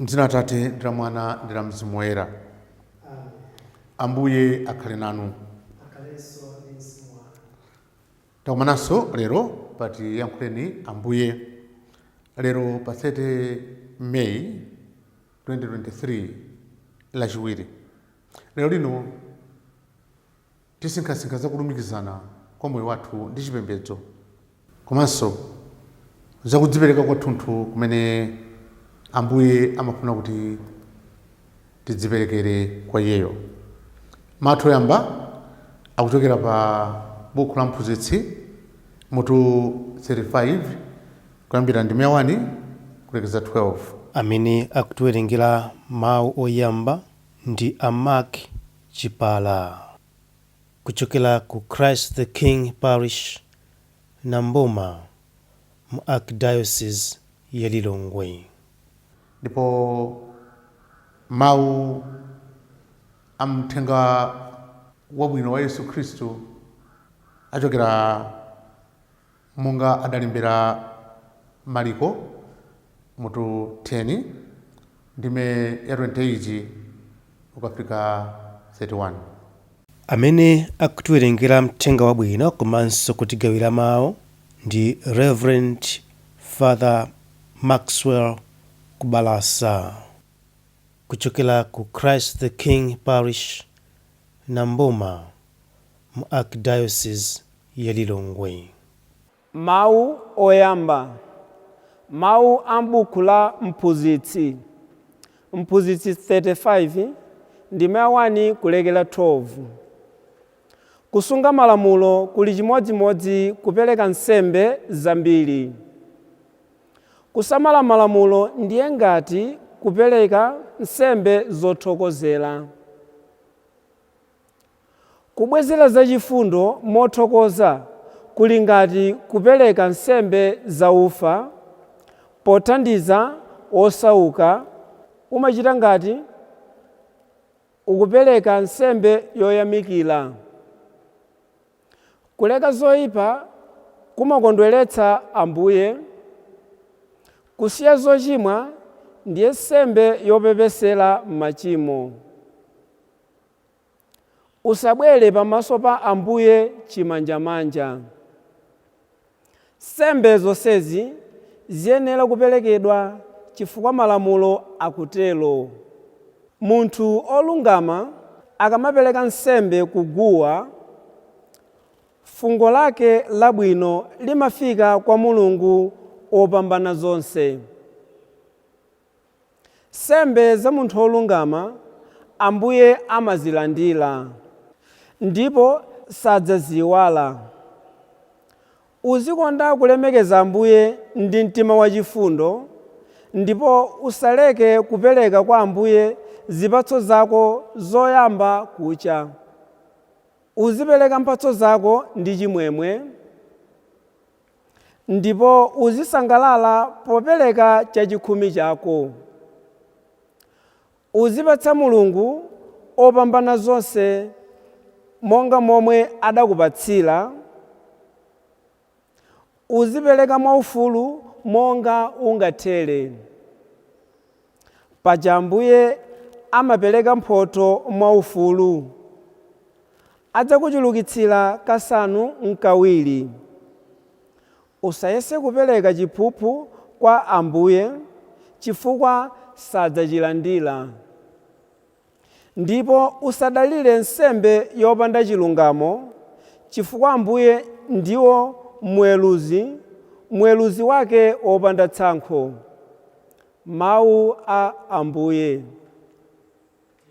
Mdzina Tate ndi la Mwana ndi la Mzimu Woyera. Ambuye akhale nanu. Takumananso lero pati yankhuleni Ambuye. Lero pa 30 May 2023 Lachiwiri. Lero lino tisinkhasinkha zakulumikizana kwa moyo wathu ndi chipembedzo, komanso zakudzipereka kwathunthu kumene Ambuye amafuna kuti tidziperekere kwa Iyeyo. Mathu oyamba akuchokera pa buku la Mphunzitsi mutu 35 kuyambira ndime 1 kulekeza 12. Amene akutiwerengera mawu oyamba ndi Mark Chipala kuchokera ku Christ the King Parish Namboma mu Archdiocese ya Lilongwe. Ndipo mawu amthenga wabwino wa Yesu Khristu achokera monga adalembera Mariko mutu 10 ndime ya 28 ukafika 31. Amene akutiwerengera mthenga wabwino komanso kutigawira mawu ndi Reverend Father Maxwell Kubalasa kuchokera ku Christ the King Parish Namboma mu Archdiocese ya Lilongwe. Mawu oyamba. Mawu ambuku la Mphunzitsi. Mphunzitsi 35 ndime 1 kulekera 12. Kusunga malamulo kuli chimodzimodzi kupereka nsembe zambiri. Kusamala malamulo ndiye ngati kupereka nsembe zothokozera. Kubwezera zachifundo mothokoza kuli ngati kupereka nsembe zaufa, pothandiza osauka umachita ngati ukupereka nsembe yoyamikira. Kuleka zoyipa kumakondweretsa Ambuye. Kusiya zochimwa ndiye nsembe yopepesera machimo. Usabwere pamaso pa Ambuye chimanjamanja. Nsembe zonsezi ziyenera kuperekedwa chifukwa malamulo akutero. Munthu olungama akamapereka nsembe kuguwa, fungo lake labwino limafika kwa Mulungu opambana zonse. Nsembe za munthu olungama Ambuye amazilandira ndipo sadzaziwala. Uzikonda kulemekeza Ambuye ndi mtima wachifundo, ndipo usaleke kupereka kwa Ambuye zipatso zako zoyamba kucha. Uzipereka mphatso zako ndi chimwemwe, ndipo uzisangalala popereka chachikhumi chako. Uzipatsa Mulungu opambana zonse monga momwe adakupatsira. Uzipereka mwaufulu monga ungathere. Paja Ambuye amapereka mphotho mwaufulu. Adzakuchulukitsira kasanu n'kawiri. Usayese kupereka chiphuphu kwa Ambuye chifukwa sadzachilandira. Ndipo usadalire nsembe yopanda chilungamo chifukwa Ambuye ndiwo mweruzi wake wopanda tsankho. Mawu a Ambuye.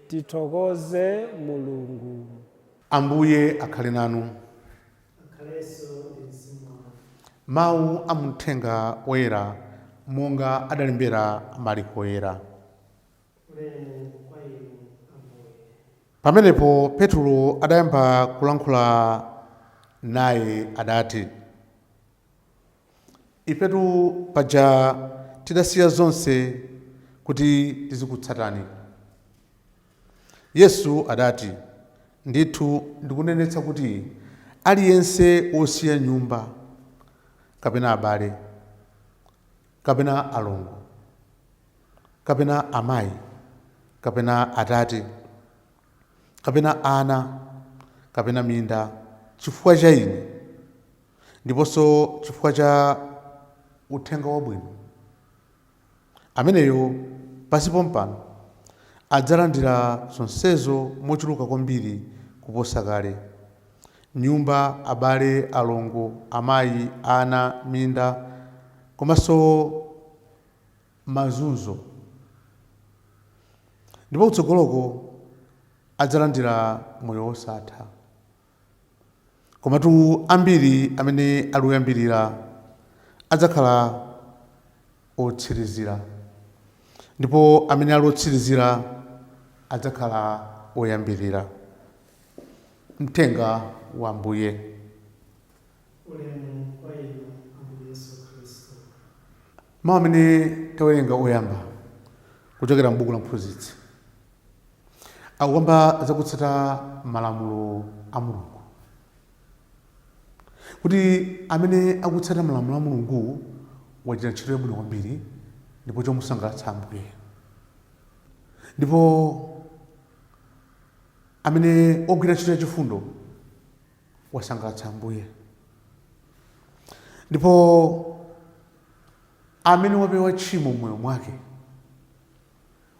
Tithokoze Mulungu. Ambuye akhale nanu. Mawu amuthenga oyera monga adalembera Mariko oyera. Pamenepo Petro adayamba kulankhula naye adati, ifetu paja tidasiya zonse kuti tizikutsatani. Yesu adati, ndithu ndikunenetsa kuti aliyense wosiya nyumba kapena abale kapena alongo kapena amayi kapena atate kapena ana kapena minda chifukwa cha ine ndiponso chifukwa cha uthenga wabwino, ameneyo pansipo mpano adzalandira zonsezo mochuluka kwambiri kuposa kale: nyumba, abale, alongo, amayi, ana, minda, komanso mazunzo. Ndipo kutsogoloko adzalandira moyo wosatha. Komatu ambiri amene ali oyambirira adzakhala otsirizira, ndipo amene ali otsirizira adzakhala oyambirira. Mthenga wa Ambuye. Mawu amene tawerenga oyamba kuchokera m'buku la Mphunzitsi akukamba zakutsata malamulo a Mulungu, kuti amene akutsata malamulo a Mulungu wachita ntchito yabwino kwambiri ndipo chomusangalatsa Ambuye, ndipo amene ogwira ntchito yachifundo wasangalatsa Ambuye, ndipo amene wapewa tchimo m'moyo mwake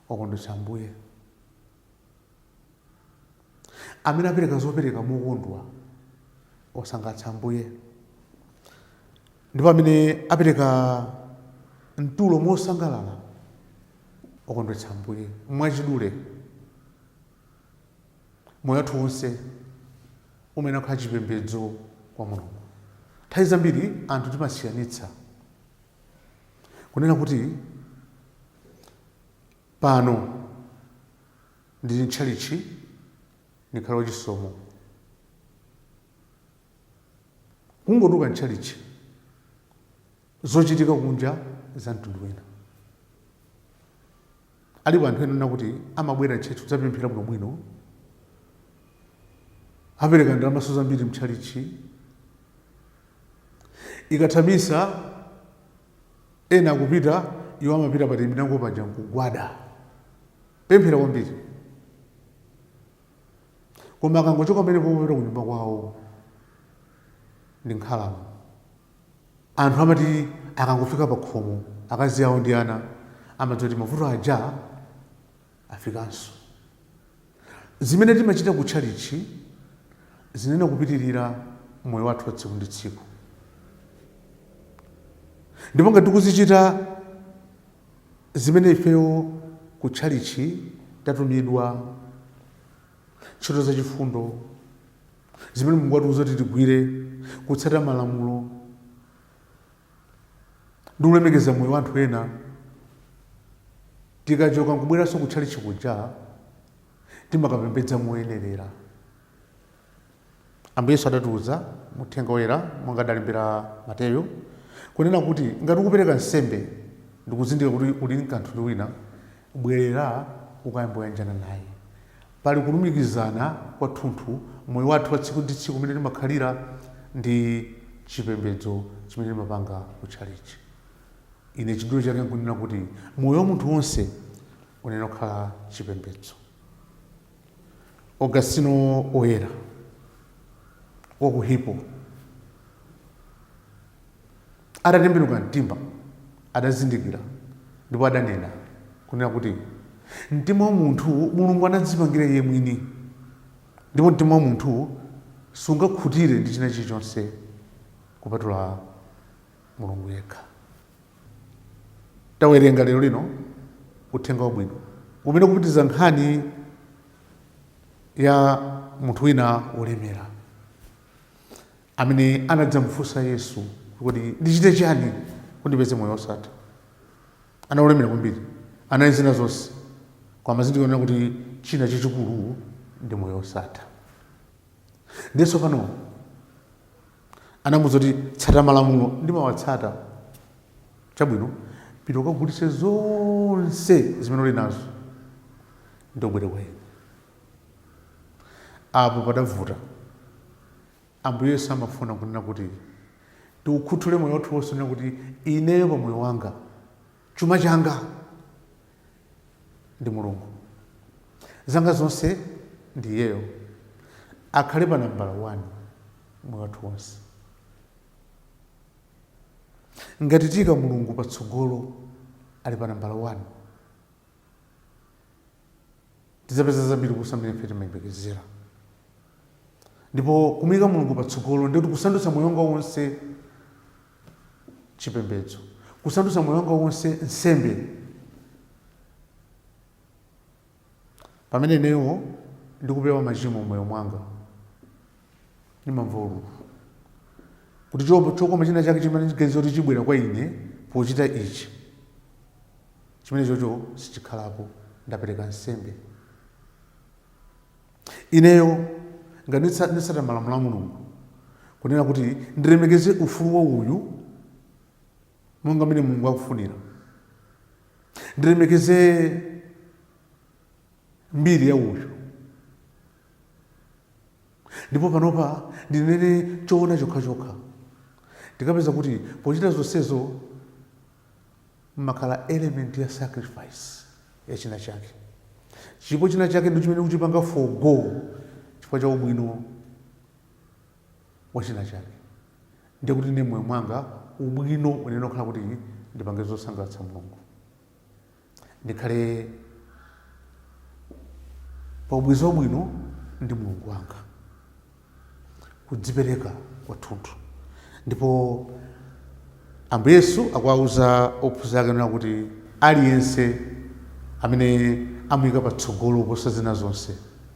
wakondwetsa Ambuye, amene apereka zopereka mokondwa wasangalatsa Ambuye, ndipo amene apereka mtulo mosangalala wakondwetsa Ambuye. Mwachidule moyo wathu wonse umene akhala chipembedzo kwa Mulungu. Nthawi zambiri anthu timasiyanitsa kunena kuti pano ndili ntchalichi ndikhala wachisomo, kungoduka ntchalichi, zochitika kunja za mtundu wina. Alipo anthu ena kuti amabwera ntchito zapemphera bwinobwino, apereka ndalama zambiri mtchalichi, ikathamisa ena akupita, iwo amapita pati mitango paja nkugwada pemphera kwambiri, koma akangochoka pamene pomapita ku nyumba kwawo ndi nkhalamo. Anthu amati akangofika pa khomo, akazi awo ndi ana amadziwa kuti mavuto aja afikanso. Zimene timachita kutchalichi zinena kupitirira moyo wathu wa tsiku ndi tsiku, ndipo ngati tikuzichita zimene ifeyo kutchalichi tatumidwa, ntchito zachifundo zimene Mulungu watiuza kuti tigwire, kutsata malamulo ndi kulemekeza moyo wa anthu ena, tikachoka nkubweranso kutchalichi kuja timakapembedza moyenerera. Ambuye Yesu adatiuza muthenga woyera monga adalembera Mateyu kunena kuti ngati ukupereka nsembe ndikuzindika kuti uli ndi kanthu ndi wina, bwerera ukayamba kuyanjana naye. Pali kulumikizana kwathunthu moyo wathu wa tsiku ndi tsiku umene timakhalira ndi chipembedzo chimene timapanga kutchalichi. Ine chidule chake nkunena kuti moyo wa munthu wonse unena kukhala chipembedzo. Augustino oyera wa ku Hippo adatembenuka mtima, adazindikira ndipo adanena kunena kuti mtima wa munthu Mulungu anadzipangira iye mwini, ndipo mtima wa munthu sungakhutire ndi china chilichonse kupatula Mulungu yekha. Tawerenga lero lino uthenga wabwino umene kupitiza nkhani ya munthu wina wolemera amene anadzamufunsa Yesu kuti ndichite chani kuti ndipeze moyo wosatha. Anaolemera kwambiri, anayezera zonse, koma zindikira kuti china chachikulu ndi moyo wosatha. Ndiso pano anamuwuza kuti tsata malamulo, ndimawatsata. Chabwino, pita ukagulitse zonse zimene uli nazo ndibwere kwa ine. Apo padavuta. Ambuye Yesu amafuna kunena kuti tiukhuthule moyo wathu wonse, kuti ineyo pa moyo wanga, chuma changa ndi Mulungu. Zanga zonse ndi Iyeyo. Akhale pa nambala 1 moyo wathu wonse. Ngati tika Mulungu patsogolo ali pa nambala 1, tizapeza zambiri kusamira ife timayembekezera. Ndipo kumika Mulungu patsogolo ndi kuti kusandutsa moyo wanga wonse chipembedzo, kusandutsa moyo wanga wonse nsembe. Pamene ineyo ndikupewa machimo moyo mwanga, ndimamva ululu kuti chokoma china chake chimene choti chibwera kwa ine pochita ichi, chimene chocho sichikhalapo, ndapereka nsembe. Ineyo ngati nditsata malamulo a Mulungu kunena kuti ndilemekeze ufulu wa uyu monga mmene Mulungu akufunira, ndilemekeze mbiri ya uyu, ndipo panopa ndinene choona chokha. Ndikapeza kuti pochita zonsezo makhala element ya sacrifice ya china chake. Chipo china chake ndi chimene kuchipanga forgo chifukwa cha ubwino wa china chake. Ndiye kuti ine moyo mwanga ubwino unene okhala kuti ndipange zosangalatsa Mulungu, ndikhale pa ubwiza wabwino ndi Mulungu wanga, kudzipereka kwathunthu. Ndipo Ambuye Yesu akuwauza ophunzira ake nena kuti aliyense amene amuyika patsogolo kuposa zina zonse,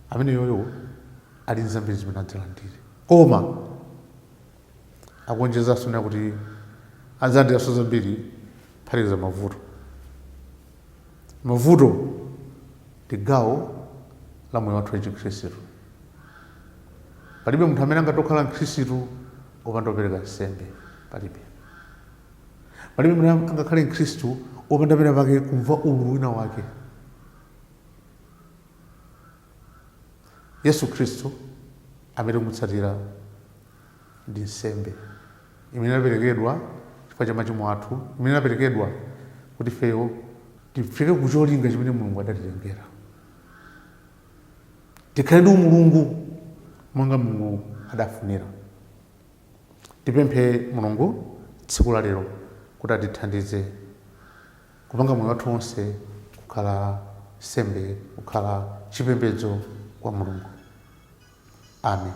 amene yoyo ali nzambiri zimene adzalandire. Koma akuonjezanso nena kuti adzalandiranso zambiri phatikiza mavuto. Mavuto ndi gawo la moyo wathu wa Chikhristu. Palibe munthu amene angatokhala Mkhristu opanda kupereka nsembe. Palibe munthu angakhale Mkhristu opanda pena pake kumva ululu wina wake. Yesu Khristu amene kumutsatira ndi nsembe imene inaperekedwa chifukwa cha machimo athu, imene inaperekedwa kuti ifeyo tifike ku cholinga chimene Mulungu adatilengera. Tikhale ndi umulungu monga Mulungu adafunira. Tipemphe Mulungu tsiku la lero kuti atithandize kupanga moyo wathu wonse kukhala nsembe, kukhala chipembedzo kwa Mulungu. Amen.